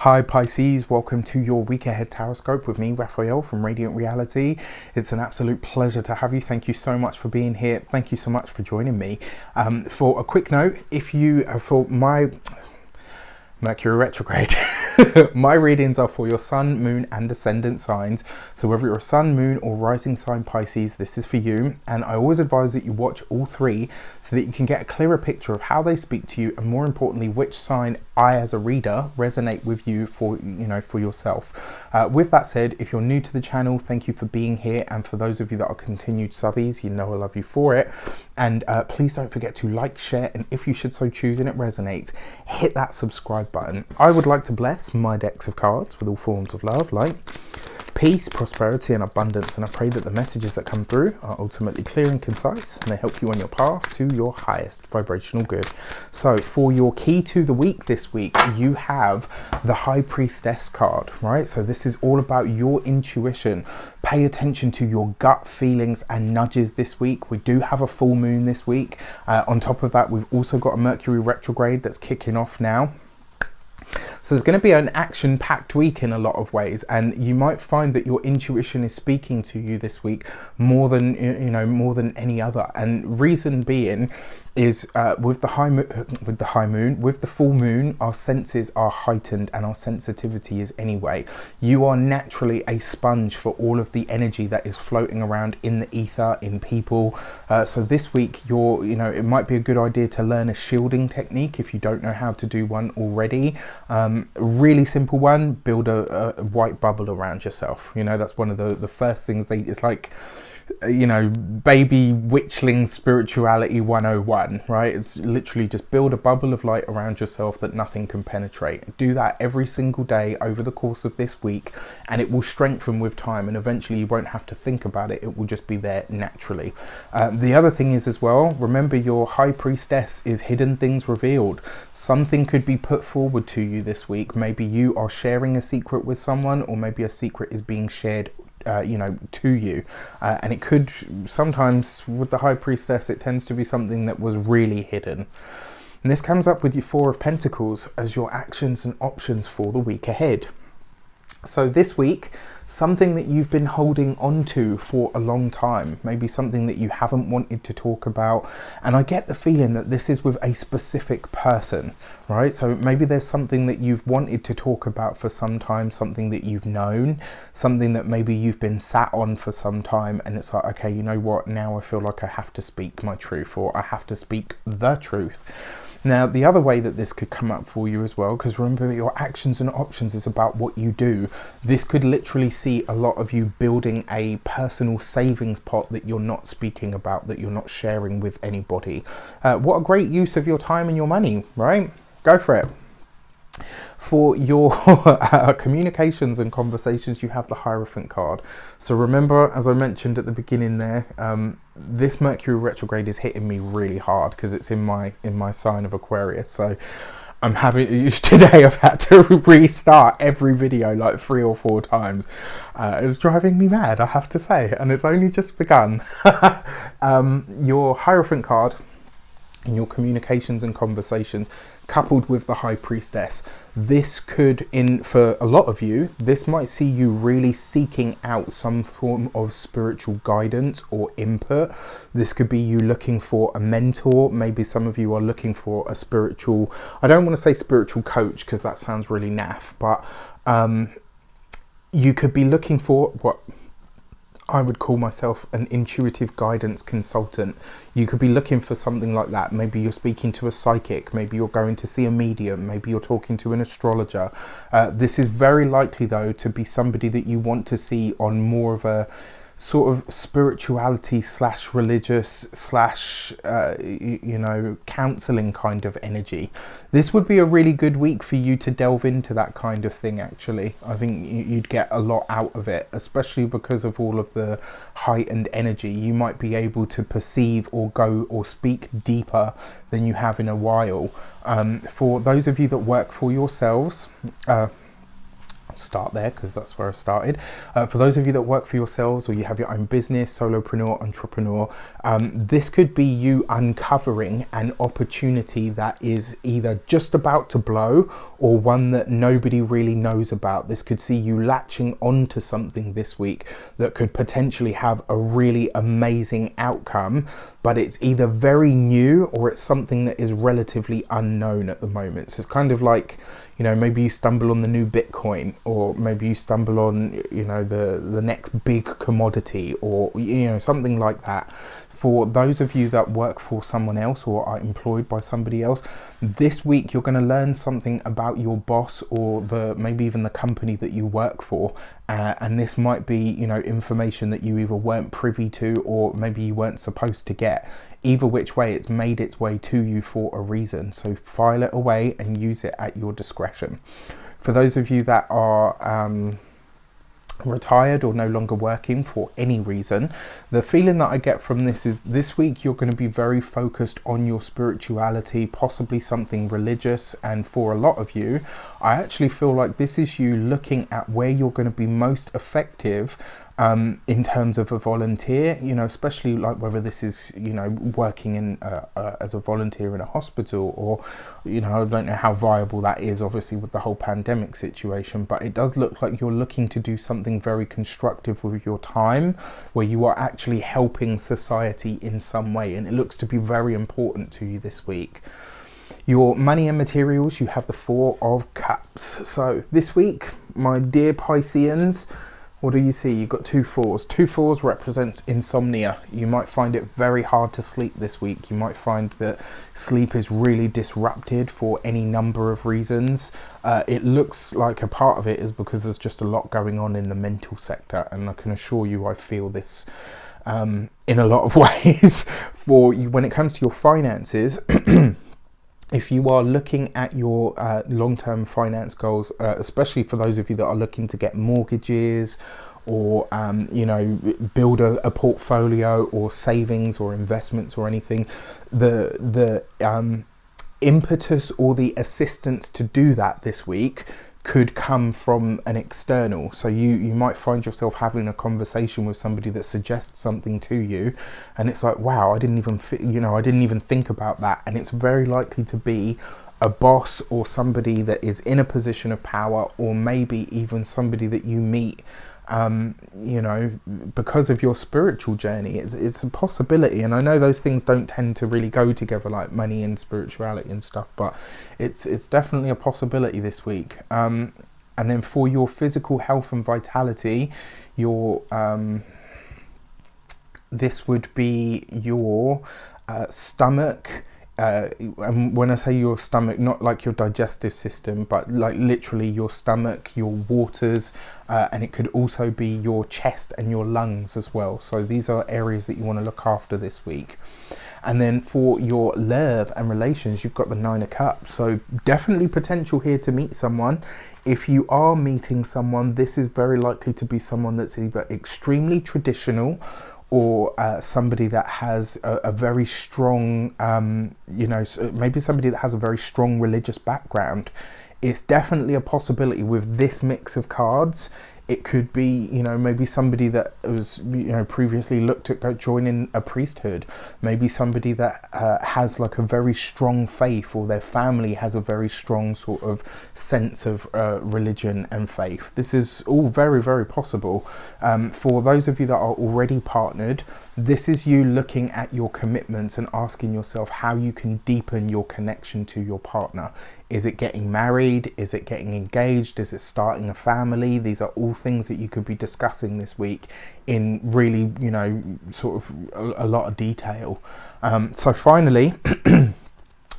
Hi Pisces, welcome to your week ahead taroscope with me, Raphael from Reydiant Reality. It's an absolute pleasure to have you. Thank you so much for being here. Thank you so much for joining me. For a quick note, if you for my Mercury retrograde. My readings are for your sun, moon and ascendant signs. So whether you're a sun, moon or rising sign Pisces, this is for you. And I always advise that you watch all three so that you can get a clearer picture of how they speak to you, and more importantly, which sign I as a reader resonate with you for, for yourself. With that said, if you're new to the channel, thank you for being here. And for those of you that are continued subbies, you know I love you for it. And please don't forget to like, share, and if you should so choose and it resonates, hit that subscribe button. I would like to bless my decks of cards with all forms of love, light, peace, prosperity and abundance, and I pray that the messages that come through are ultimately clear and concise and they help you on your path to your highest vibrational good. So for your key to the week this week, you have the High Priestess card, right? So this is all about your intuition. Pay attention to your gut feelings and nudges this week. We do have a full moon this week. On top of that, we've also got a Mercury retrograde that's kicking off now. So it's going to be an action-packed week in a lot of ways, and you might find that your intuition is speaking to you this week more than more than any other. And reason being is with the full moon, our senses are heightened and our sensitivity is anyway. You are naturally a sponge for all of the energy that is floating around in the ether, in people. So this week, it might be a good idea to learn a shielding technique if you don't know how to do one already. Really simple one: build a white bubble around yourself. That's one of the first things it's like, baby witchling spirituality 101, right? It's literally just build a bubble of light around yourself that nothing can penetrate. Do that every single day over the course of this week, and it will strengthen with time, and eventually you won't have to think about it. It will just be there naturally. The other thing is as well, remember your High Priestess is hidden things revealed. Something could be put forward to you this week. Maybe you are sharing a secret with someone, or maybe a secret is being shared to you, and it could sometimes, with the High Priestess, it tends to be something that was really hidden. And this comes up with your Four of Pentacles as your actions and options for the week ahead. So this week, something that you've been holding on to for a long time, maybe something that you haven't wanted to talk about. And I get the feeling that this is with a specific person, right? So maybe there's something that you've wanted to talk about for some time, something that you've known, something that maybe you've been sat on for some time. And it's like, okay, you know what? Now I feel like I have to speak my truth, or I have to speak the truth. Now, the other way that this could come up for you as well, because remember your actions and options is about what you do. This could literally see a lot of you building a personal savings pot that you're not speaking about, that you're not sharing with anybody. What a great use of your time and your money, right? Go for it. For your communications and conversations, you have the Hierophant card. So remember, as I mentioned at the beginning there, this Mercury retrograde is hitting me really hard because it's in my sign of Aquarius. So I'm having today I've had to restart every video like 3 or 4 times. It's driving me mad, I have to say, and it's only just begun. Your Hierophant card in your communications and conversations, coupled with the High Priestess, this could, for a lot of you, this might see you really seeking out some form of spiritual guidance or input. This could be you looking for a mentor. Maybe some of you are looking for a spiritual, I don't want to say spiritual coach because that sounds really naff, but you could be looking for what I would call myself an intuitive guidance consultant. You could be looking for something like that. Maybe you're speaking to a psychic, maybe you're going to see a medium, maybe you're talking to an astrologer. This is very likely though to be somebody that you want to see on more of a sort of spirituality / religious / counseling kind of energy. This would be a really good week for you to delve into that kind of thing. Actually, I think you'd get a lot out of it, especially because of all of the heightened energy. You might be able to perceive or go or speak deeper than you have in a while. For those of you that work for yourselves, Start there because that's where I started. For those of you that work for yourselves or you have your own business, solopreneur, entrepreneur, this could be you uncovering an opportunity that is either just about to blow or one that nobody really knows about. This could see you latching onto something this week that could potentially have a really amazing outcome, but it's either very new or it's something that is relatively unknown at the moment. So it's kind of like, you know, maybe you stumble on the new Bitcoin, or maybe you stumble on, you know, the next big commodity, or, you know, something like that. For those of you that work for someone else or are employed by somebody else, this week you're going to learn something about your boss or maybe even the company that you work for. And this might be, you know, information that you either weren't privy to or maybe you weren't supposed to get. Either which way, it's made its way to you for a reason. So file it away and use it at your discretion. For those of you that are retired or no longer working for any reason, the feeling that I get from this is this week you're going to be very focused on your spirituality, possibly something religious. And for a lot of you, I actually feel like this is you looking at where you're going to be most effective in terms of a volunteer, you know, especially like whether this is, you know, working in as a volunteer in a hospital, or, you know, I don't know how viable that is obviously with the whole pandemic situation, but it does look like you're looking to do something very constructive with your time where you are actually helping society in some way, and it looks to be very important to you this week. Your money and materials, you have the Four of Cups. So this week, my dear Pisceans, what do you see? You've got two fours. Two fours represents insomnia. You might find it very hard to sleep this week. You might find that sleep is really disrupted for any number of reasons. It looks like a part of it is because there's just a lot going on in the mental sector. And I can assure you I feel this in a lot of ways. For you, when it comes to your finances, if you are looking at your long-term finance goals, especially for those of you that are looking to get mortgages or, you know, build a portfolio or savings or investments or anything, the impetus or the assistance to do that this week could come from an external. So you might find yourself having a conversation with somebody that suggests something to you, and it's like, wow, I didn't even think about that. And it's very likely to be a boss or somebody that is in a position of power, or maybe even somebody that you meet, you know, because of your spiritual journey. It's a possibility, and I know those things don't tend to really go together, like money and spirituality and stuff, but it's definitely a possibility this week. And then for your physical health and vitality, your this would be your stomach. And when I say your stomach, not like your digestive system, but like literally your stomach, your waters, and it could also be your chest and your lungs as well. So these are areas that you want to look after this week. And then for your love and relations, you've got the Nine of Cups. So definitely potential here to meet someone. If you are meeting someone, this is very likely to be someone that's either extremely traditional or somebody that has a very strong, you know, maybe somebody that has a very strong religious background. It's definitely a possibility with this mix of cards. It could be, you know, maybe somebody that was, you know, previously looked at joining a priesthood. Maybe somebody that has like a very strong faith, or their family has a very strong sort of sense of religion and faith. This is all very, very possible. For those of you that are already partnered, this is you looking at your commitments and asking yourself how you can deepen your connection to your partner. Is it getting married? Is it getting engaged? Is it starting a family? These are all things that you could be discussing this week in really, you know, sort of a lot of detail. So finally,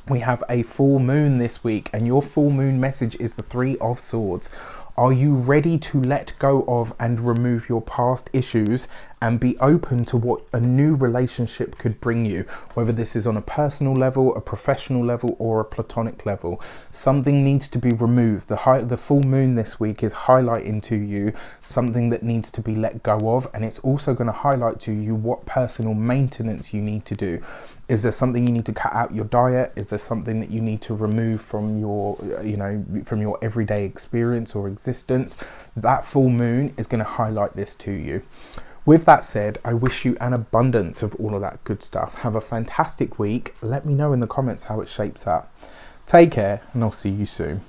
we have a full moon this week, and your full moon message is the Three of Swords. Are you ready to let go of and remove your past issues and be open to what a new relationship could bring you? Whether this is on a personal level, a professional level, or a platonic level. Something needs to be removed. The full moon this week is highlighting to you something that needs to be let go of, and it's also going to highlight to you what personal maintenance you need to do. Is there something you need to cut out your diet? Is there something that you need to remove from your, you know, from your everyday experience or existence? That full moon is going to highlight this to you. With that said, I wish you an abundance of all of that good stuff. Have a fantastic week. Let me know in the comments how it shapes up. Take care, and I'll see you soon.